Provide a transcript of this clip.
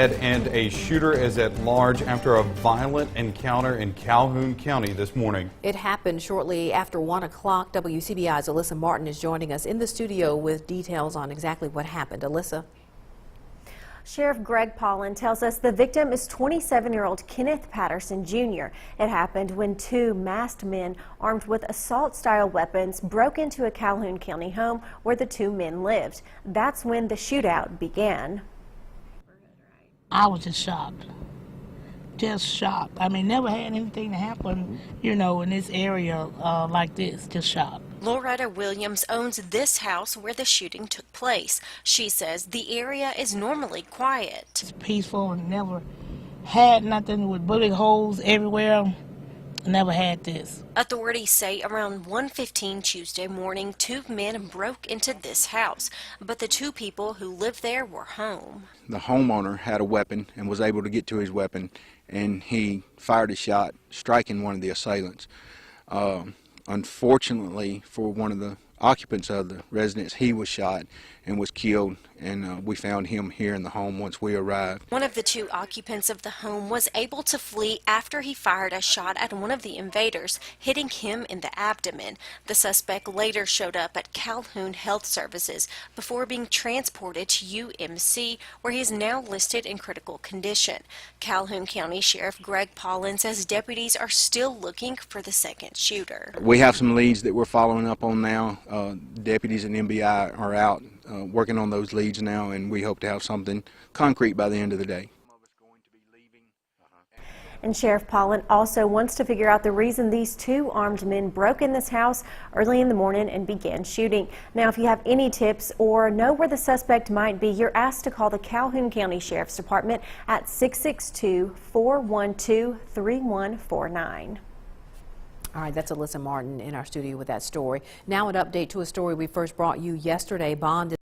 And a shooter is at large after a violent encounter in Calhoun County this morning. It happened shortly after 1 o'clock. WCBI's Alyssa Martin is joining us in the studio with details on exactly what happened. Alyssa. Sheriff Greg Paulin tells us the victim is 27-year-old Kenneth Patterson Jr. It happened when two masked men armed with assault-style weapons broke into a Calhoun County home where the two men lived. That's when the shootout began. I was just shocked. Just shocked. I mean, never had anything to happen, you know, in this area like this. Just shocked. Loretta Williams owns this house where the shooting took place. She says the area is normally quiet. It's peaceful and never had nothing with bullet holes everywhere. Never had this. Authorities say around 1:15 Tuesday morning, two men broke into this house, but the two people who lived there were home. The homeowner had a weapon and was able to get to his weapon, and he fired a shot, striking one of the assailants. Unfortunately for one of the occupants of the residence, he was shot and was killed, and we found him here in the home once we arrived. One of the two occupants of the home was able to flee after he fired a shot at one of the invaders, hitting him in the abdomen. The suspect later showed up at Calhoun Health Services before being transported to UMC, where he is now listed in critical condition. Calhoun County Sheriff Greg Paulin says deputies are still looking for the second shooter. We have some leads that we're following up on now. Deputies and MBI are out working on those leads now, and we hope to have something concrete by the end of the day. And Sheriff Paulin also wants to figure out the reason these two armed men broke in this house early in the morning and began shooting. Now, if you have any tips or know where the suspect might be, you're asked to call the Calhoun County Sheriff's Department at 662-412-3149. All right, that's Alyssa Martin in our studio with that story. Now an update to a story we first brought you yesterday. Bond